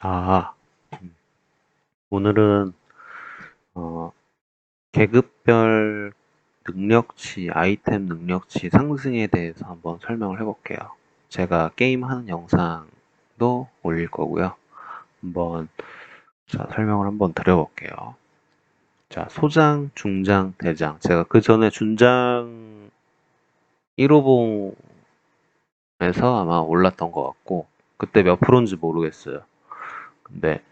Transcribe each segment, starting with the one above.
아, 오늘은 계급별 능력치, 아이템 능력치 상승에 대해서 한번 설명을 해볼게요. 제가 게임하는 영상도 올릴 거고요. 한번 설명을 한번 드려볼게요. 자, 소장, 중장, 대장. 제가 그 전에 준장 1호봉에서 아마 올랐던 것 같고 그때 몇 프로인지 모르겠어요. 근데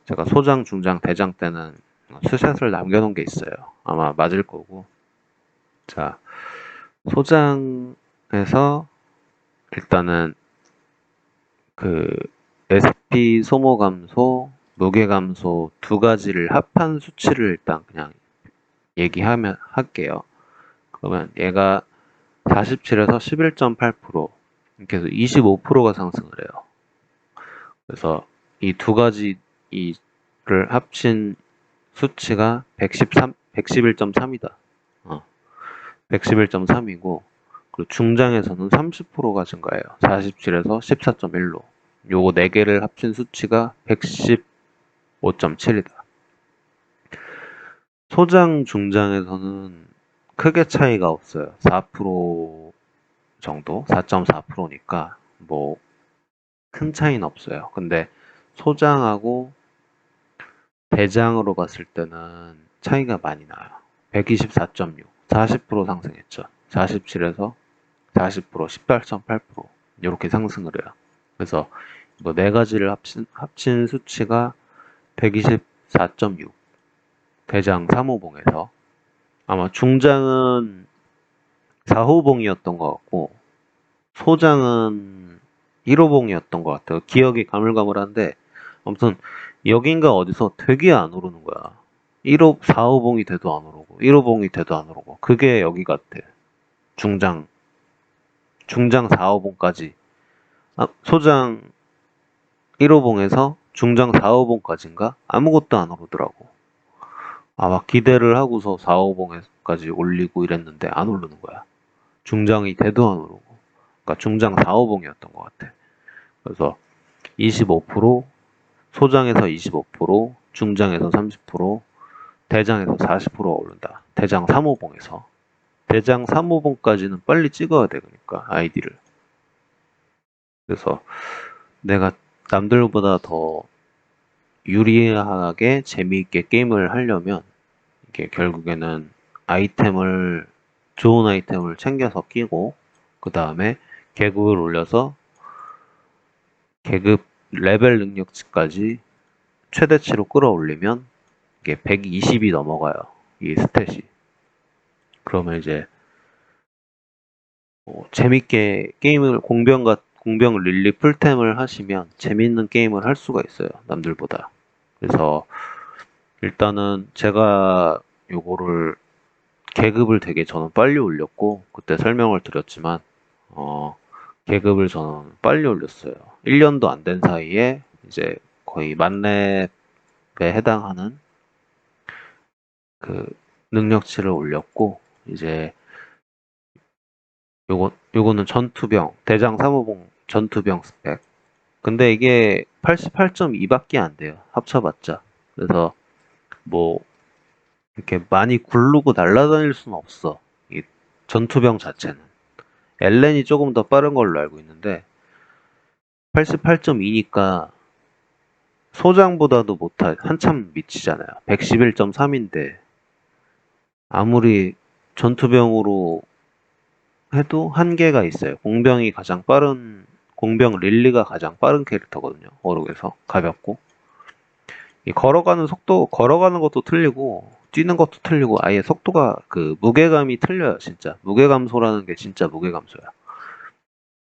제가 소장, 중장, 대장 때는 스샷을 남겨놓은 게 있어요. 아마 맞을 거고. 자, 소장에서 일단은 그 SP 소모 감소, 무게 감소 두 가지를 합한 수치를 일단 그냥 얘기하면 할게요. 그러면 얘가 47에서 11.8% 이렇게 해서 25%가 상승을 해요. 그래서 이 두 가지 이를 합친 수치가 111.3이다. 111.3이고 그리고 중장에서는 30%가 증가해요. 47에서 14.1로. 요거 4개를 합친 수치가 115.7이다. 소장, 중장에서는 크게 차이가 없어요. 4% 정도? 4.4%니까 뭐 큰 차이는 없어요. 근데 소장하고 대장으로 봤을 때는 차이가 많이 나요. 124.6, 40% 상승했죠. 47에서 40%, 18.8% 이렇게 상승을 해요. 그래서 이거 네 가지를 합친 수치가 124.6 대장 3호봉에서 아마 중장은 4호봉이었던 것 같고 소장은 1호봉이었던 것 같아요. 기억이 가물가물한데 아무튼 여긴가 어디서 되게 안 오르는 거야. 1호, 4호봉이 돼도 안 오르고 1호봉이 돼도 안 오르고 그게 여기 같아. 중장 4호봉까지 소장 1호봉에서 중장 4호봉까지인가 아무것도 안 오르더라고. 막 기대를 하고서 4호봉까지 올리고 이랬는데 안 오르는 거야. 중장이 돼도 안 오르고. 그러니까 중장 4호봉이었던 것 같아. 그래서 25%, 소장에서 25%, 중장에서 30%, 대장에서 40% 오른다. 대장 3호봉에서. 대장 3호봉까지는 빨리 찍어야 돼, 그러니까 아이디를. 그래서 내가 남들보다 더 유리하게 재미있게 게임을 하려면 이게 결국에는 좋은 아이템을 챙겨서 끼고 그 다음에 계급을 올려서 계급 레벨 능력치까지 최대치로 끌어올리면 이게 120이 넘어가요. 이 스탯이. 그러면 이제 재밌게 게임을 공병 릴리 풀템을 하시면 재밌는 게임을 할 수가 있어요. 남들보다. 그래서 일단은 제가 요거를 계급을 되게 저는 빨리 올렸고 그때 설명을 드렸지만 계급을 저는 빨리 올렸어요. 1년도 안 된 사이에 이제 거의 만렙에 해당하는 그 능력치를 올렸고 이제 요거는 전투병 대장 3호봉 전투병 스펙. 근데 이게 88.2밖에 안 돼요. 합쳐봤자. 그래서 뭐 이렇게 많이 굴르고 날아다닐 수는 없어. 이 전투병 자체는. 엘렌이 조금 더 빠른 걸로 알고 있는데 88.2니까 소장보다도 못할 한참 미치잖아요. 111.3인데 아무리 전투병으로 해도 한계가 있어요. 공병 릴리가 가장 빠른 캐릭터거든요. 어록에서 가볍고 이 걸어가는 것도 틀리고 뛰는 것도 틀리고 아예 속도가 그 무게감이 틀려요. 진짜 무게감소라는 게 진짜 무게감소야.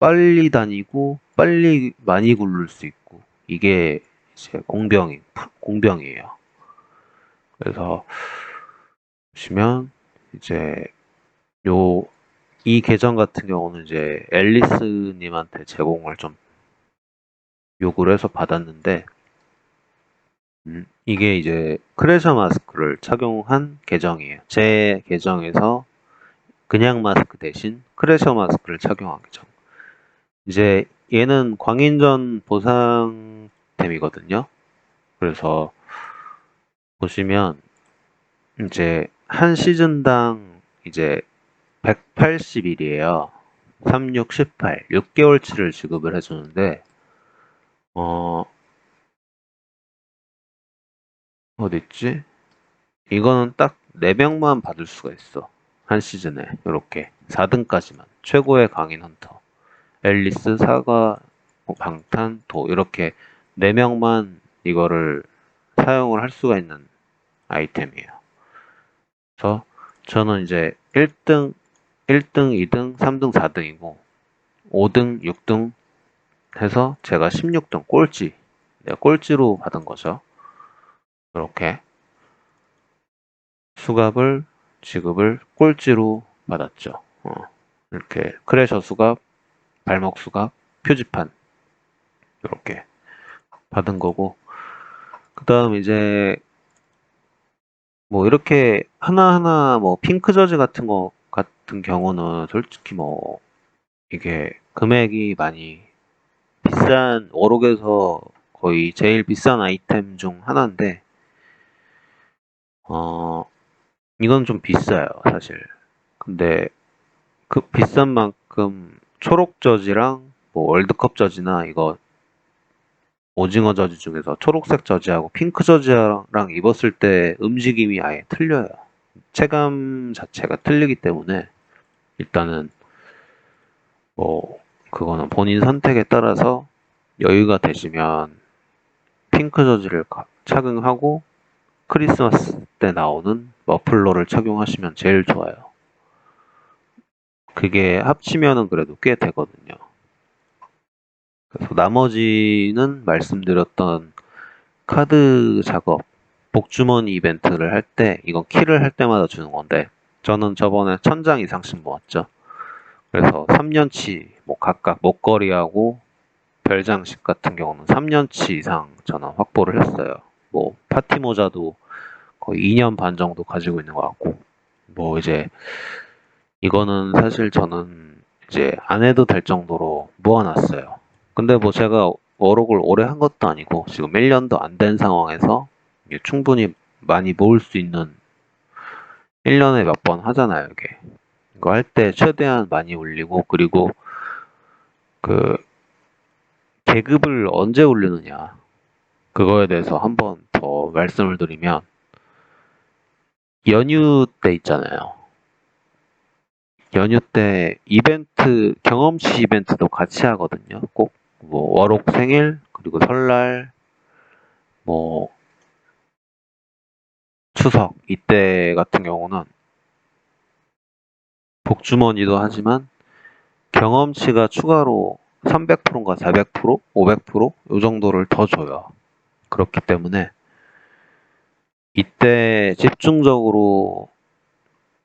빨리 다니고 빨리 많이 굴를 수 있고 이게 이제 공병이에요. 그래서 보시면 이제 요 이 계정 같은 경우는 이제 앨리스님한테 제공을 좀 요구를 해서 받았는데 이게 이제 크레셔 마스크를 착용한 계정이에요. 제 계정에서 그냥 마스크 대신 크레셔 마스크를 착용한 계정. 이제 얘는 광인전 보상템이거든요. 그래서 보시면 이제 한 시즌당 이제 180일이에요. 3, 6, 18, 6개월치를 지급을 해주는데, 어, 어딨지? 이거는 딱 4명만 받을 수가 있어. 한 시즌에. 이렇게. 4등까지만. 최고의 강인 헌터. 앨리스, 사과, 방탄, 도. 이렇게 4명만 이거를 사용을 할 수가 있는 아이템이에요. 그래서 저는 이제 1등, 2등, 3등, 4등이고, 5등, 6등 해서 제가 16등 꼴찌. 내가 꼴찌로 받은 거죠. 이렇게 수갑을 지급을 꼴찌로 받았죠. 이렇게 크래셔 수갑, 발목 수갑, 표지판 이렇게 받은 거고 그 다음 이제 뭐 이렇게 하나하나 뭐 핑크 저지 같은 거 같은 경우는 솔직히 뭐 이게 금액이 많이 비싼 워록에서 거의 제일 비싼 아이템 중 하나인데 이건 좀 비싸요 사실. 근데 그 비싼 만큼 초록 저지랑 뭐 월드컵 저지나 이거 오징어 저지 중에서 초록색 저지하고 핑크 저지랑 입었을 때 움직임이 아예 틀려요. 체감 자체가 틀리기 때문에 일단은 뭐 그거는 본인 선택에 따라서 여유가 되시면 핑크 저지를 착용하고 크리스마스 때 나오는 머플러를 착용하시면 제일 좋아요. 그게 합치면은 그래도 꽤 되거든요. 그래서 나머지는 말씀드렸던 카드 작업, 복주머니 이벤트를 할 때, 이건 키를 할 때마다 주는 건데, 저는 저번에 1000장 이상씩 모았죠. 그래서 3년치, 뭐 각각 목걸이하고 별장식 같은 경우는 3년치 이상 저는 확보를 했어요. 뭐 파티 모자도 거의 2년 반 정도 가지고 있는 것 같고, 뭐 이제 이거는 사실 저는 이제 안 해도 될 정도로 모아놨어요. 근데 뭐 제가 워록을 오래 한 것도 아니고 지금 1년도 안 된 상황에서 충분히 많이 모을 수 있는 1년에 몇 번 하잖아요, 이게. 이거 할 때 최대한 많이 올리고 그리고 그 계급을 언제 올리느냐 그거에 대해서 한번 더 말씀을 드리면 연휴 때 있잖아요. 연휴 때 이벤트 경험치 이벤트도 같이 하거든요. 꼭 뭐 월옥 생일 그리고 설날 뭐 추석 이때 같은 경우는 복주머니도 하지만 경험치가 추가로 300%인가 400%, 500%요 정도를 더 줘요. 그렇기 때문에 이때 집중적으로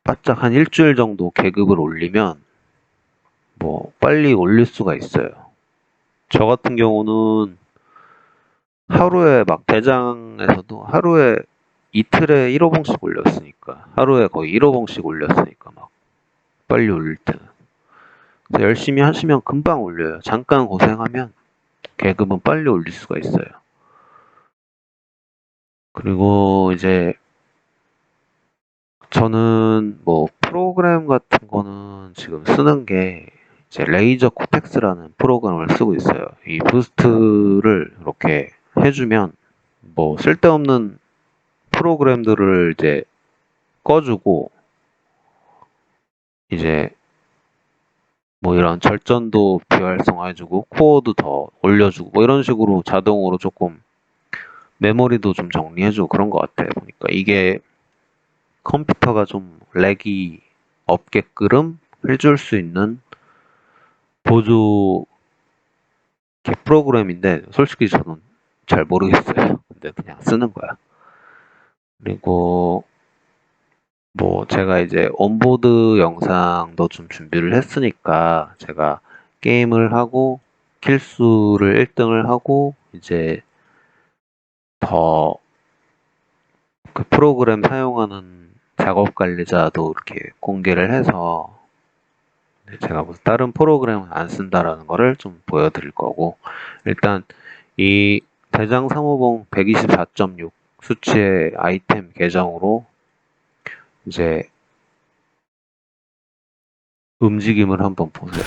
바짝 한 일주일 정도 계급을 올리면 뭐 빨리 올릴 수가 있어요. 저 같은 경우는 하루에 막 대장에서도 하루에 이틀에 1호봉씩 올렸으니까 하루에 거의 1호봉씩 올렸으니까 막 빨리 올릴 때는 열심히 하시면 금방 올려요. 잠깐 고생하면 계급은 빨리 올릴 수가 있어요. 그리고 이제 저는 뭐 프로그램 같은 거는 지금 쓰는 게 이제 레이저 코텍스라는 프로그램을 쓰고 있어요. 이 부스트를 이렇게 해주면 뭐 쓸데없는 프로그램들을 이제 꺼주고 이제 뭐 이런 절전도 비활성화해주고 코어도 더 올려주고 뭐 이런 식으로 자동으로 조금 메모리도 좀 정리해주고 그런 것 같아요. 보니까 이게 컴퓨터가 좀 렉이 없게끔 해줄 수 있는 보조 프로그램인데 솔직히 저는 잘 모르겠어요. 근데 그냥 쓰는 거야. 그리고 뭐 제가 이제 온보드 영상도 좀 준비를 했으니까 제가 게임을 하고 킬수를 1등을 하고 이제 더 그 프로그램 사용하는 작업 관리자도 이렇게 공개를 해서 제가 무슨 다른 프로그램을 안 쓴다라는 거를 좀 보여드릴 거고 일단 이 대장 3호봉 124.6 수치의 아이템 계정으로 이제 움직임을 한번 보세요.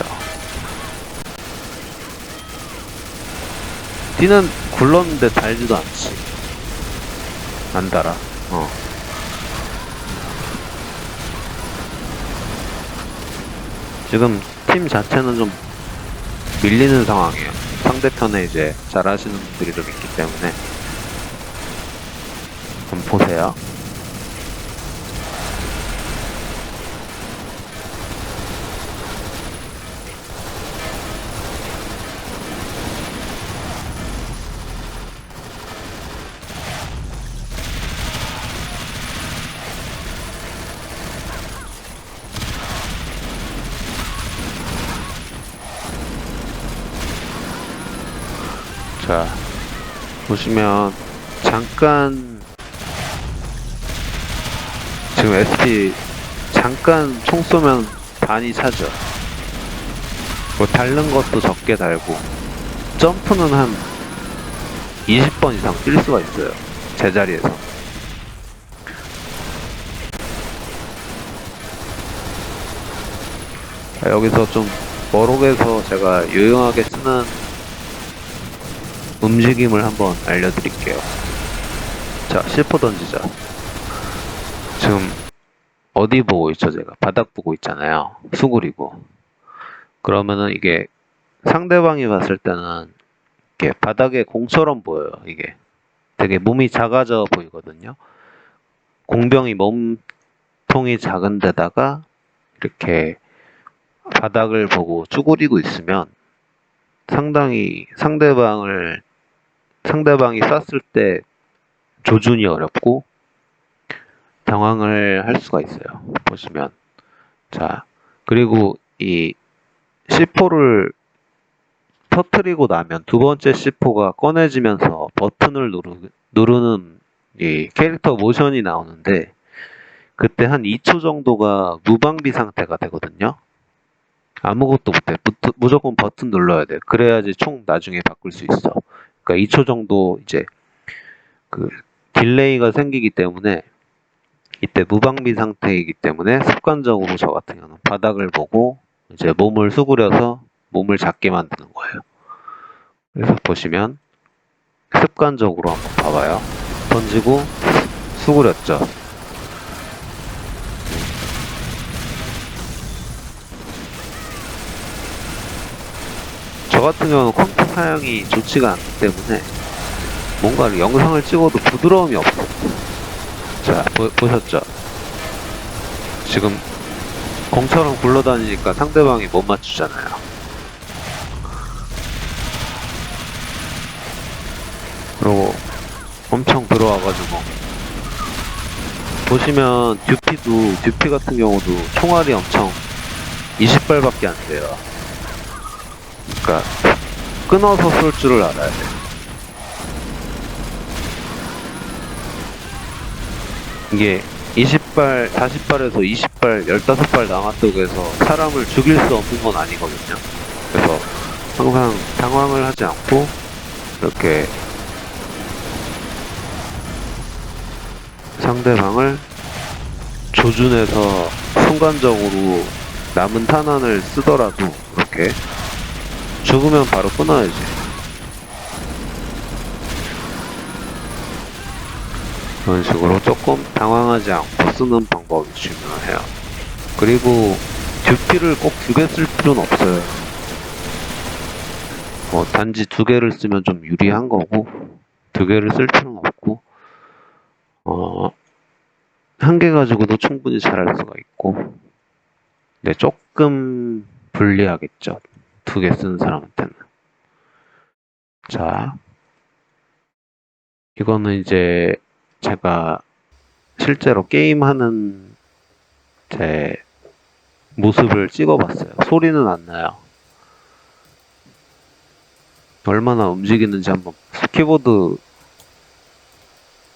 띠는 굴렀는데 달지도 않지. 안 달아. 지금 팀 자체는 좀 밀리는 상황이에요. 상대편에 이제 잘하시는 분들이 좀 있기 때문에. 한번 보세요. 자, 보시면 잠깐 지금 SP 잠깐 총 쏘면 반이 차죠. 뭐 닳는 것도 적게 달고 점프는 한 20번 이상 뛸 수가 있어요. 제자리에서. 자, 여기서 좀 머록에서 제가 유용하게 쓰는 움직임을 한번 알려드릴게요. 자, C4 던지자. 지금 어디 보고 있죠? 제가 바닥 보고 있잖아요. 수그리고. 그러면은 이게 상대방이 봤을 때는 이렇게 바닥에 공처럼 보여요. 이게 되게 몸이 작아져 보이거든요. 공병이 몸통이 작은 데다가 이렇게 바닥을 보고 쭈그리고 있으면 상당히 상대방이 쐈을 때 조준이 어렵고 당황을 할 수가 있어요. 보시면. 자, 그리고 이 C4를 터트리고 나면 두 번째 C4가 꺼내지면서 버튼을 누르는 이 캐릭터 모션이 나오는데 그때 한 2초 정도가 무방비 상태가 되거든요. 아무것도 못해. 무조건 버튼 눌러야 돼. 그래야지 총 나중에 바꿀 수 있어. 그러니까 2초 정도 이제 그 딜레이가 생기기 때문에 이때 무방비 상태이기 때문에 습관적으로 저 같은 경우는 바닥을 보고 이제 몸을 수그려서 몸을 작게 만드는 거예요. 그래서 보시면 습관적으로 한번 봐봐요. 던지고 수그렸죠. 저 같은 경우는 컴퓨터 사양이 좋지가 않기 때문에 뭔가 영상을 찍어도 부드러움이 없어. 자, 보셨죠? 지금 공처럼 굴러다니니까 상대방이 못 맞추잖아요. 그리고 엄청 들어와가지고 보시면 듀피 같은 경우도 총알이 엄청 20발밖에 안 돼요. 그러니까 끊어서 쏠 줄을 알아야 돼. 이게 20발, 40발에서 20발, 15발 남았다고 해서 사람을 죽일 수 없는 건 아니거든요. 그래서 항상 당황을 하지 않고 이렇게 상대방을 조준해서 순간적으로 남은 탄환을 쓰더라도 이렇게 죽으면 바로 끊어야지. 그런 식으로 조금 당황하지 않고 쓰는 방법이 중요해요. 그리고 듀피를 꼭 2개 쓸 필요는 없어요. 단지 2개를 쓰면 좀 유리한 거고 2개를 쓸 필요는 없고 1개 가지고도 충분히 잘할 수가 있고 네, 조금 불리하겠죠. 2개 쓰는 사람한테는. 자, 이거는 이제 제가 실제로 게임하는 제 모습을 찍어봤어요. 소리는 안 나요. 얼마나 움직이는지 한번 키보드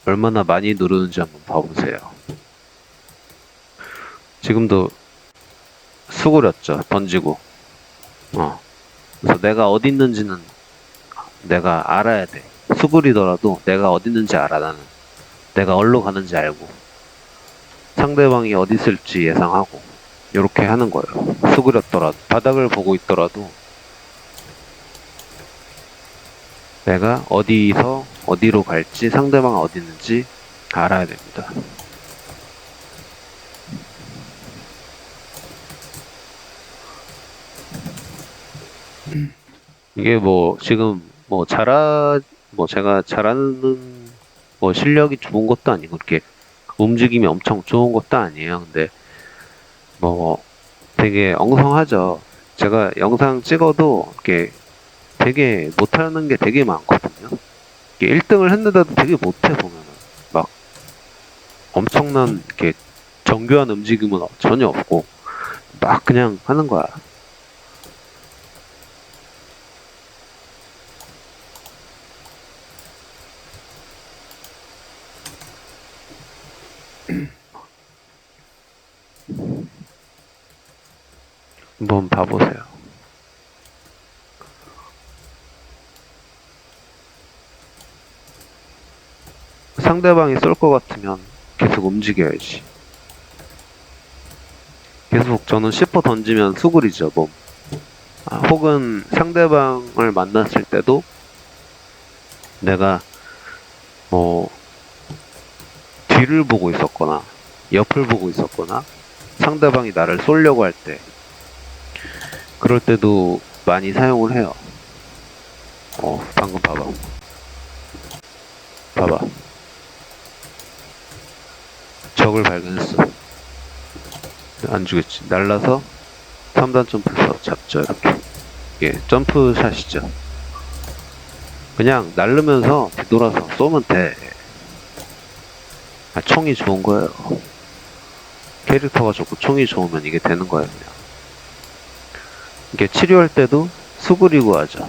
얼마나 많이 누르는지 한번 봐보세요. 지금도 수그렸죠. 던지고. 그래서 내가 어디 있는지는 내가 알아야 돼. 수그리더라도 내가 어디 있는지 알아, 나는. 내가 어디로 가는지 알고, 상대방이 어디 있을지 예상하고, 이렇게 하는 거예요. 수그렸더라도, 바닥을 보고 있더라도, 내가 어디서 어디로 갈지, 상대방이 어디 있는지 알아야 됩니다. 이게 뭐, 지금, 제가 잘하는, 실력이 좋은 것도 아니고, 이렇게 움직임이 엄청 좋은 것도 아니에요. 근데, 뭐, 되게 엉성하죠. 제가 영상 찍어도, 이렇게 되게 못하는 게 되게 많거든요. 1등을 했는데도 되게 못해, 보면은. 막, 엄청난, 이렇게, 정교한 움직임은 전혀 없고, 막 그냥 하는 거야. 한번 봐보세요. 상대방이 쏠 것 같으면 계속 움직여야지. 계속 저는 10호 던지면 수그리죠, 몸. 혹은 상대방을 만났을 때도 내가 뭐 뒤를 보고 있었거나 옆을 보고 있었거나 상대방이 나를 쏘려고 할 때 그럴 때도 많이 사용을 해요. 방금 봐봐. 봐봐. 적을 발견했어. 안 주겠지. 날라서 3단 점프해서 잡죠, 이렇게. 이게 점프샷이죠. 그냥 날르면서 뒤돌아서 쏘면 돼. 총이 좋은 거예요. 캐릭터가 좋고 총이 좋으면 이게 되는 거예요, 그냥. 이게 치료할 때도 수그리고 하죠.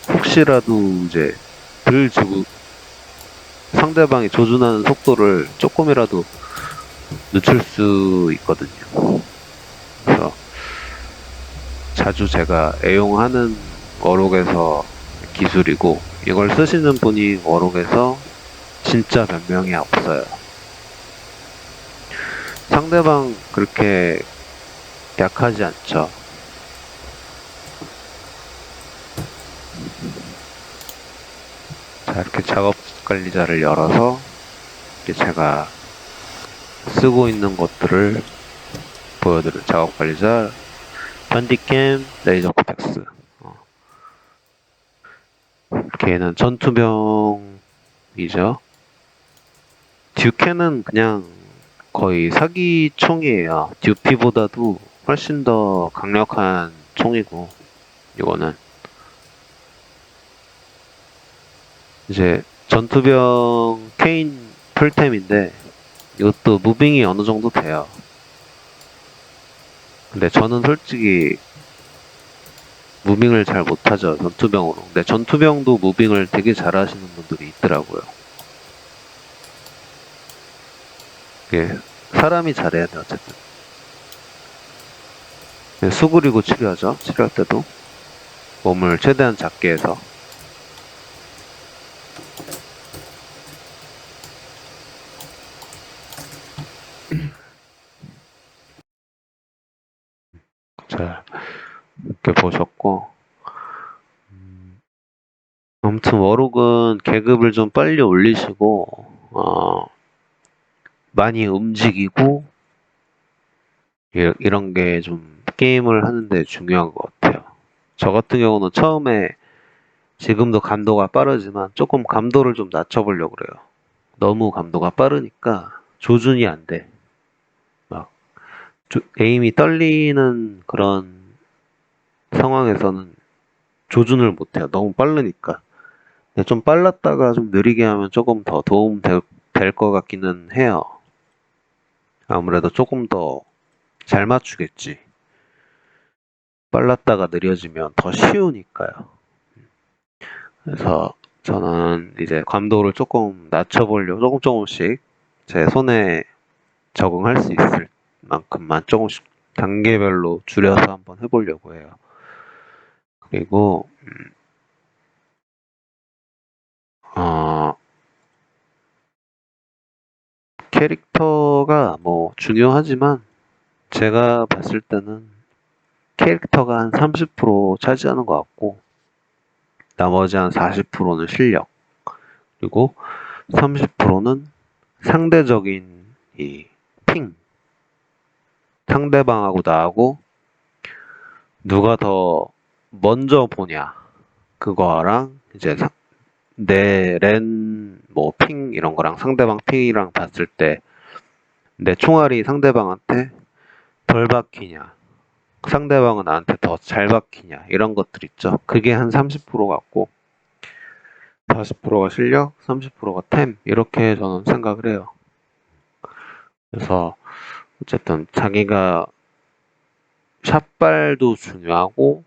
혹시라도 이제 덜 주고 상대방이 조준하는 속도를 조금이라도 늦출 수 있거든요. 그래서 자주 제가 애용하는 워록에서 기술이고 이걸 쓰시는 분이 워록에서 진짜 몇 명이 없어요. 상대방 그렇게 약하지 않죠. 자, 이렇게 작업 관리자를 열어서 이렇게 제가 쓰고 있는 것들을 보여드려요. 작업 관리자, 현디캠, 레이저 코텍스. 걔는 전투병이죠. 듀캔은 그냥 거의 사기총이에요. 듀피보다도 훨씬 더 강력한 총이고, 이거는 이제 전투병 케인 풀템인데 이것도 무빙이 어느 정도 돼요. 근데 저는 솔직히 무빙을 잘 못하죠, 전투병으로. 근데 전투병도 무빙을 되게 잘하시는 분들이 있더라고요. 이게 사람이 잘해야 돼, 어쨌든. 수그리고 치료하죠, 치료할 때도. 몸을 최대한 작게 해서. 잘, 이렇게 보셨고. 아무튼 워록은 계급을 좀 빨리 올리시고, 많이 움직이고, 이런 게 좀 게임을 하는데 중요한 것 같아요. 저 같은 경우는 처음에 지금도 감도가 빠르지만 조금 감도를 좀 낮춰보려고 그래요. 너무 감도가 빠르니까 조준이 안 돼. 막 에임이 떨리는 그런 상황에서는 조준을 못 해요. 너무 빠르니까. 좀 빨랐다가 좀 느리게 하면 조금 더 도움 될 것 같기는 해요. 아무래도 조금 더 잘 맞추겠지. 빨랐다가 느려지면 더 쉬우니까요. 그래서 저는 이제 감도를 조금 낮춰보려고 조금씩 제 손에 적응할 수 있을 만큼만 조금씩 단계별로 줄여서 한번 해보려고 해요. 그리고 캐릭터가 뭐 중요하지만 제가 봤을 때는 캐릭터가 한 30% 차지하는 것 같고 나머지 한 40%는 실력 그리고 30%는 상대적인 이 핑, 상대방하고 나하고 누가 더 먼저 보냐 그거랑 이제 내 렌, 뭐 핑 이런 거랑 상대방 핑이랑 봤을 때 내 총알이 상대방한테 덜 박히냐 상대방은 나한테 더 잘 박히냐 이런 것들 있죠. 그게 한 30% 같고 40%가 실력, 30%가 템 이렇게 저는 생각을 해요. 그래서 어쨌든 자기가 샷발도 중요하고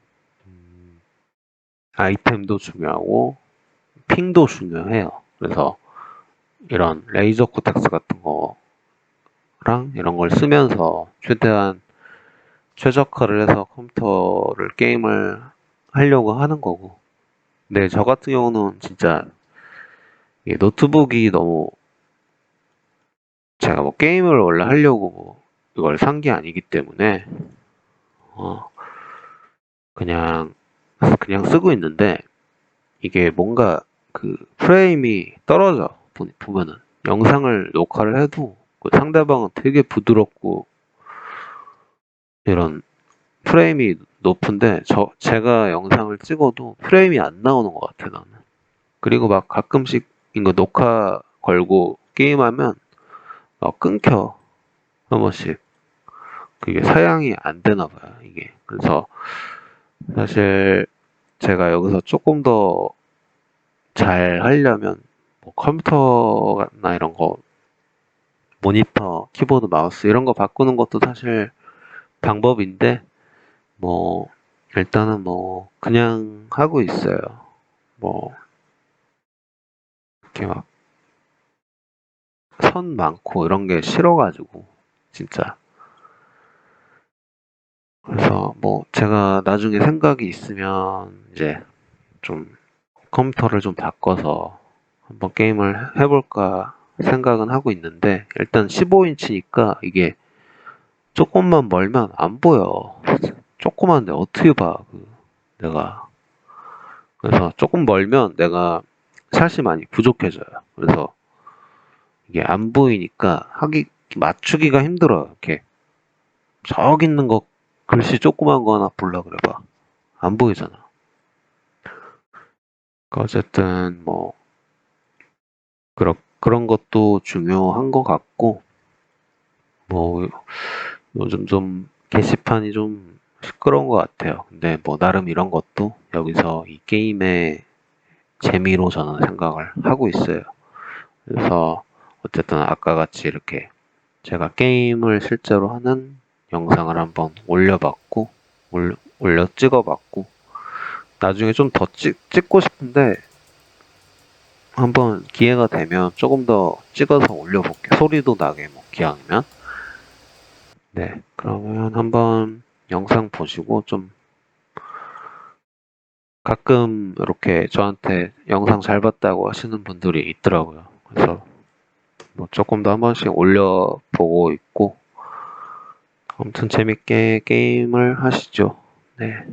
아이템도 중요하고 핑도 중요해요. 그래서 이런 레이저 코텍스 같은 거랑 이런 걸 쓰면서 최대한 최적화를 해서 컴퓨터를 게임을 하려고 하는 거고. 근데 저 같은 경우는 진짜 이게 노트북이 너무 제가 뭐 게임을 원래 하려고 뭐 이걸 산 게 아니기 때문에 어 그냥 쓰고 있는데 이게 뭔가 그 프레임이 떨어져 보면은 영상을 녹화를 해도 그 상대방은 되게 부드럽고 이런 프레임이 높은데 제가 영상을 찍어도 프레임이 안 나오는 것 같아 나는. 그리고 막 가끔씩 이거 녹화 걸고 게임하면 막 끊겨 한 번씩. 그게 사양이 안 되나 봐요 이게. 그래서 사실 제가 여기서 조금 더 잘 하려면 뭐 컴퓨터나 이런 거 모니터, 키보드, 마우스 이런 거 바꾸는 것도 사실 방법인데 뭐 일단은 뭐 그냥 하고 있어요. 뭐 이렇게 막 선 많고 이런 게 싫어가지고 진짜. 그래서 뭐 제가 나중에 생각이 있으면 이제 좀 컴퓨터를 좀 바꿔서 한번 게임을 해볼까 생각은 하고 있는데 일단 15인치니까 이게 조금만 멀면 안 보여. 조그만데 어떻게 봐, 내가. 그래서 조금 멀면 내가 샷이 많이 부족해져요. 그래서 이게 안 보이니까 맞추기가 힘들어요. 이렇게 저기 있는 거 글씨 조그만 거 하나 볼라 그래봐. 안 보이잖아. 그러니까 어쨌든 뭐 그런 것도 중요한 것 같고 뭐 요즘 좀 게시판이 좀 시끄러운 것 같아요. 근데 뭐 나름 이런 것도 여기서 이 게임의 재미로 저는 생각을 하고 있어요. 그래서 어쨌든 아까 같이 이렇게 제가 게임을 실제로 하는 영상을 한번 올려봤고 올려 찍어봤고 나중에 좀 더 찍고 싶은데 한번 기회가 되면 조금 더 찍어서 올려볼게요. 소리도 나게 뭐 기왕이면. 네, 그러면 한번 영상 보시고 좀 가끔 이렇게 저한테 영상 잘 봤다고 하시는 분들이 있더라고요. 그래서 뭐 조금 더 한 번씩 올려보고 있고 아무튼 재밌게 게임을 하시죠. 네.